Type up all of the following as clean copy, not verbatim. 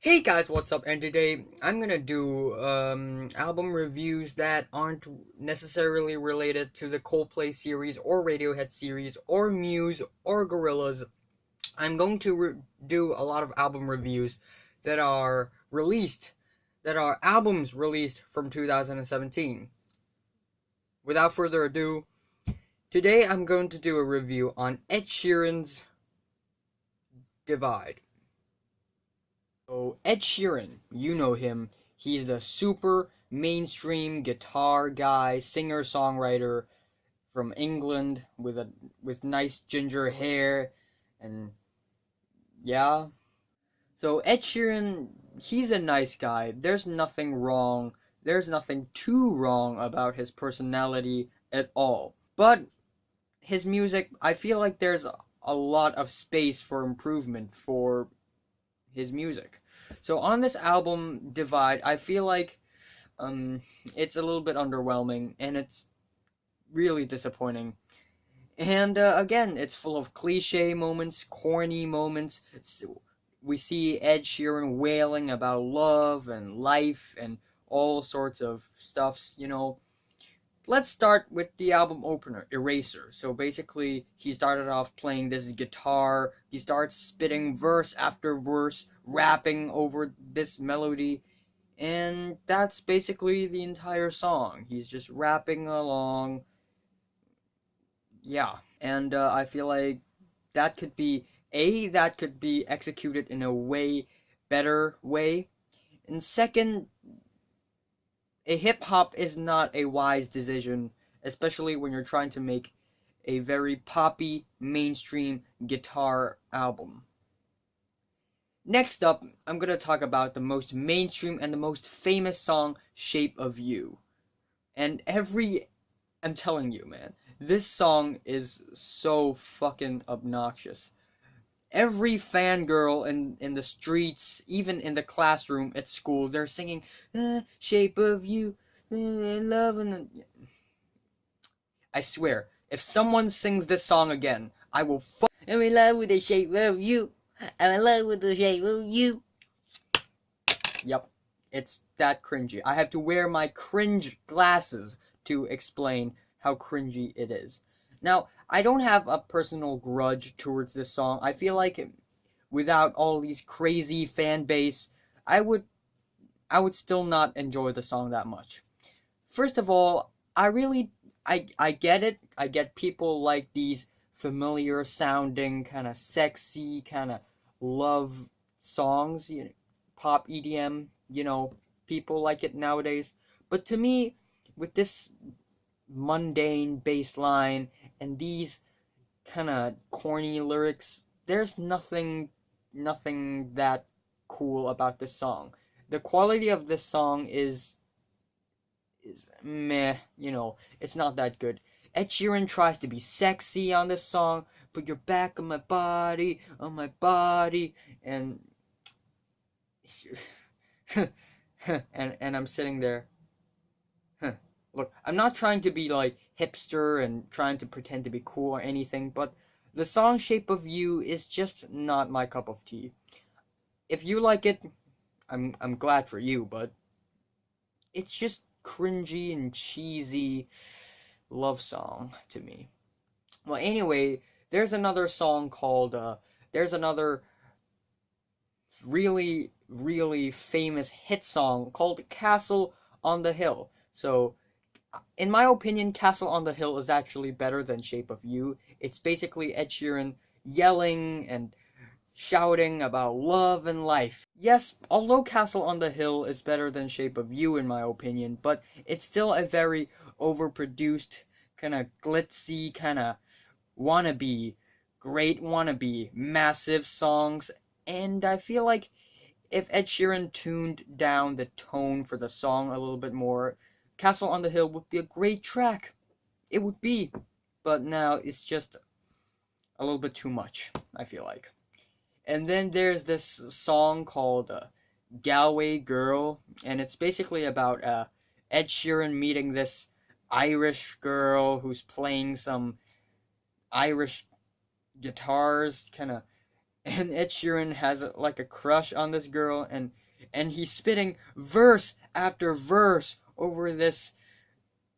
Hey guys, what's up? And today I'm gonna do album reviews that aren't necessarily related to the Coldplay series or Radiohead series or Muse or Gorillaz. I'm going to do a lot of album reviews that are albums released from 2017. Without further ado, today I'm going to do a review on Ed Sheeran's Divide. So Ed Sheeran, you know him. He's the super mainstream guitar guy, singer-songwriter from England with nice ginger hair and yeah. So Ed Sheeran, he's a nice guy. There's nothing wrong. There's nothing too wrong about his personality at all. But his music, I feel like there's a lot of space for improvement for his music. So on this album Divide, I feel like it's a little bit underwhelming and it's really disappointing. And again, it's full of cliche moments, corny moments. We see Ed Sheeran wailing about love and life and all sorts of stuffs. Let's start with the album opener, Eraser. So basically, he started off playing this guitar. He starts spitting verse after verse, rapping over this melody, and that's basically the entire song. He's just rapping along. Yeah, and I feel like that could be executed in a way better way. And second, a hip hop is not a wise decision, especially when you're trying to make a very poppy, mainstream guitar album. Next up, I'm gonna talk about the most mainstream and the most famous song, Shape of You. I'm telling you, man, this song is so fucking obnoxious. Every fangirl in the streets, even in the classroom at school, they're singing "Shape of You," love and I swear, if someone sings this song again, I will I'm in love with the shape of you. I'm in love with the shape of you. Yep, it's that cringy. I have to wear my cringe glasses to explain how cringy it is. Now, I don't have a personal grudge towards this song. I feel like without all these crazy fan base, I would I would still not enjoy the song that much. First of all, I get it. I get people like these familiar sounding kind of sexy kind of love songs, pop EDM, people like it nowadays. But to me, with this mundane bass line and these kind of corny lyrics, there's nothing that cool about this song. The quality of this song is meh, it's not that good. Ed Sheeran tries to be sexy on this song, put your back on my body, and and I'm sitting there. Look, I'm not trying to be like hipster and trying to pretend to be cool or anything, but the song Shape of You is just not my cup of tea. If you like it, I'm glad for you, but it's just cringy and cheesy love song to me. Well, anyway, there's another really famous hit song called Castle on the Hill. So in my opinion, Castle on the Hill is actually better than Shape of You. It's basically Ed Sheeran yelling and shouting about love and life. Yes, although Castle on the Hill is better than Shape of You in my opinion, but it's still a very overproduced, kind of glitzy, kind of great wannabe, massive songs, and I feel like if Ed Sheeran tuned down the tone for the song a little bit more, Castle on the Hill would be a great track. It would be, but now it's just a little bit too much, I feel like. And then there's this song called Galway Girl, and it's basically about Ed Sheeran meeting this Irish girl who's playing some Irish guitars, kind of and Ed Sheeran has like a crush on this girl, and he's spitting verse after verse over this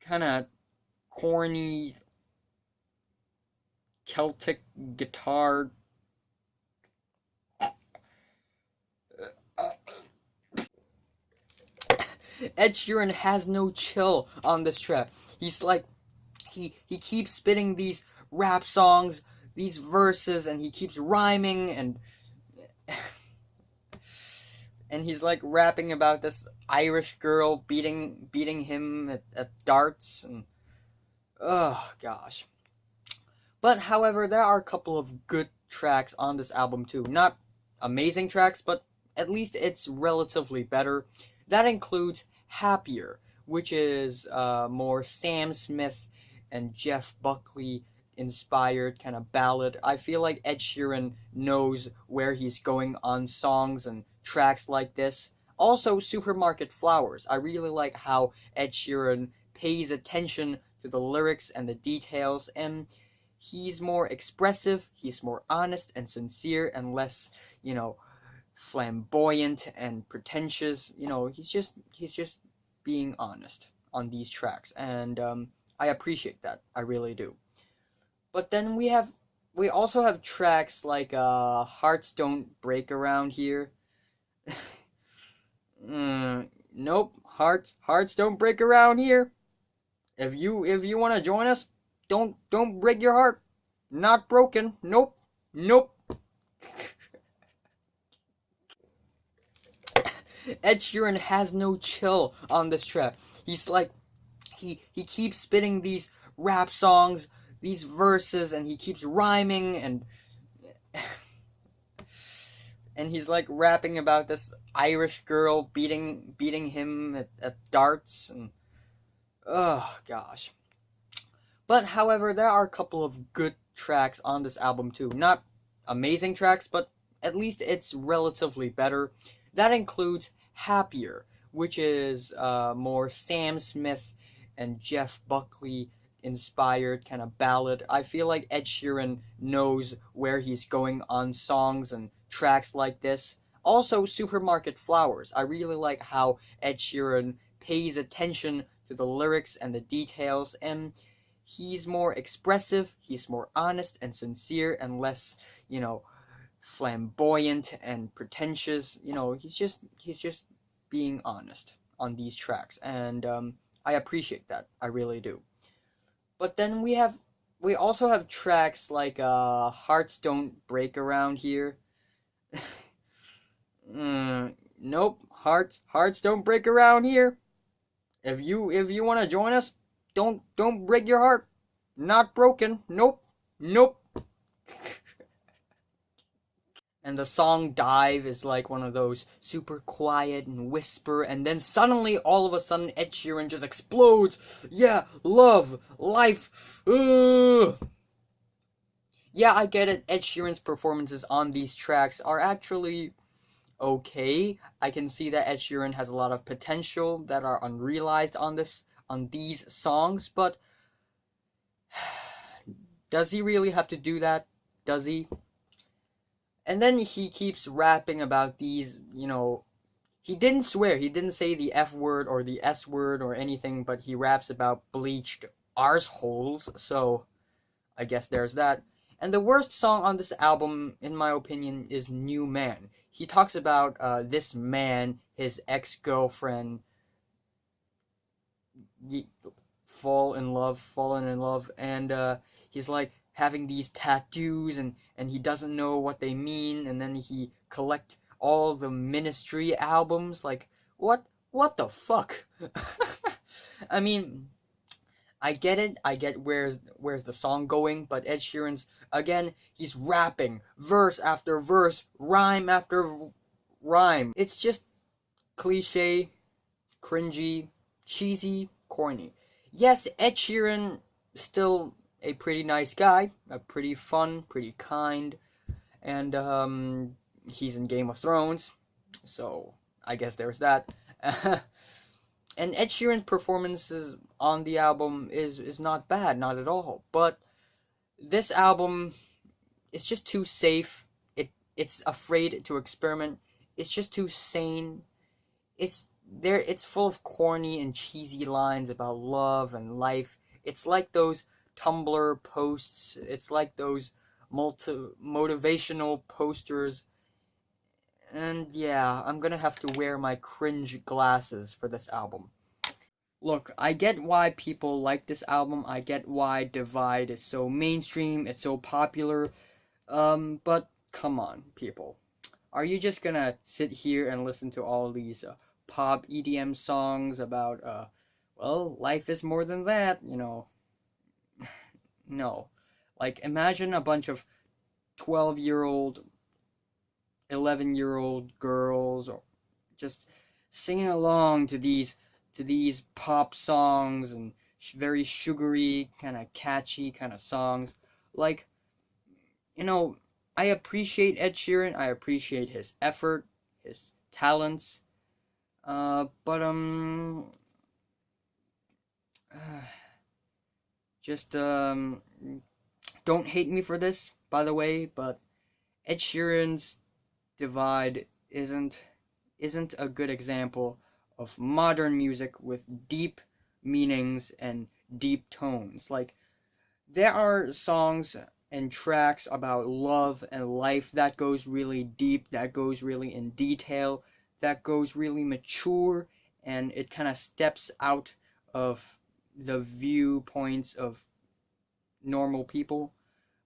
kind of corny Celtic guitar. Ed Sheeran has no chill on this track. He's like he keeps spitting these rap songs, these verses, and he keeps rhyming and he's like rapping about this Irish girl beating him at darts and oh gosh. But however, there are a couple of good tracks on this album too. Not amazing tracks, but at least it's relatively better. That includes Happier, which is more Sam Smith and Jeff Buckley inspired kind of ballad. I feel like Ed Sheeran knows where he's going on songs and tracks like this. Also, Supermarket Flowers. I really like how Ed Sheeran pays attention to the lyrics and the details, and he's more expressive, he's more honest and sincere and less, flamboyant and pretentious. He's just being honest on these tracks, and I appreciate that. I really do. But then we also have tracks like Hearts Don't Break Around Here. Nope, hearts don't break around here. If you want to join us, don't break your heart. Not broken. Nope. Ed Sheeran has no chill on this track. He's like he keeps spitting these rap songs, these verses, and he keeps rhyming and he's like rapping about this Irish girl beating him at darts and oh gosh. But however, there are a couple of good tracks on this album too. Not amazing tracks, but at least it's relatively better. That includes Happier, which is more Sam Smith and Jeff Buckley inspired kind of ballad. I feel like Ed Sheeran knows where he's going on songs and tracks like this. Also, Supermarket Flowers. I really like how Ed Sheeran pays attention to the lyrics and the details, and he's more expressive, he's more honest and sincere and less, flamboyant and pretentious. He's just being honest on these tracks, and I appreciate that. I really do. But then we also have tracks like Hearts Don't Break Around Here. Nope, hearts don't break around here. If you want to join us, don't break your heart. Not broken. Nope. And the song Dive is like one of those super quiet and whisper, and then suddenly, all of a sudden, Ed Sheeran just explodes. Yeah, love, life. Yeah, I get it. Ed Sheeran's performances on these tracks are actually okay. I can see that Ed Sheeran has a lot of potential that are unrealized on these songs, but does he really have to do that? Does he? And then he keeps rapping about these, he didn't swear, he didn't say the F word or the S word or anything, but he raps about bleached arseholes, so I guess there's that. And the worst song on this album, in my opinion, is New Man. He talks about this man, his ex-girlfriend, fallen in love, and he's like having these tattoos, and he doesn't know what they mean, and then he collect all the Ministry albums. Like, what the fuck? I mean, I get it. I get where's the song going, but Ed Sheeran's, again, he's rapping verse after verse, rhyme after rhyme. It's just cliche, cringy, cheesy, corny. Yes, Ed Sheeran still a pretty nice guy, a pretty fun, pretty kind, and he's in Game of Thrones, so I guess there's that. And Ed Sheeran's performances on the album is not bad, not at all. But this album is just too safe. it's afraid to experiment. It's just too sane. It's full of corny and cheesy lines about love and life. It's like those Tumblr posts. It's like those motivational posters. And yeah, I'm gonna have to wear my cringe glasses for this album. Look, I get why people like this album. I get why Divide is so mainstream, it's so popular. But come on, people. Are you just gonna sit here and listen to all these pop EDM songs about well, life is more than that, you know? No. Like, imagine a bunch of 12-year-old, 11-year-old girls or just singing along to these pop songs and very sugary, kind of catchy kind of songs. Like, you know, I appreciate Ed Sheeran. I appreciate his effort, his talents. But just don't hate me for this, by the way. But Ed Sheeran's Divide isn't a good example of modern music with deep meanings and deep tones. Like, there are songs and tracks about love and life that goes really deep, that goes really in detail, that goes really mature, and it kind of steps out of the viewpoints of normal people.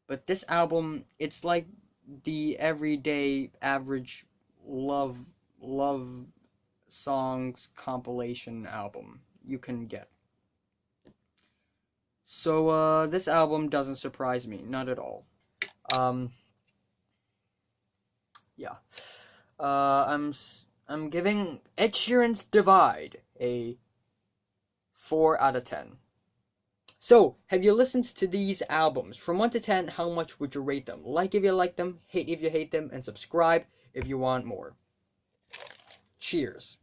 But this album, it's like the everyday average love songs compilation album you can get. So this album doesn't surprise me, not at all. Um yeah. I'm giving Ed Sheeran's Divide a 4 out of 10. So, have you listened to these albums? From 1 to 10, how much would you rate them? Like if you like them, hate if you hate them, and subscribe if you want more. Cheers.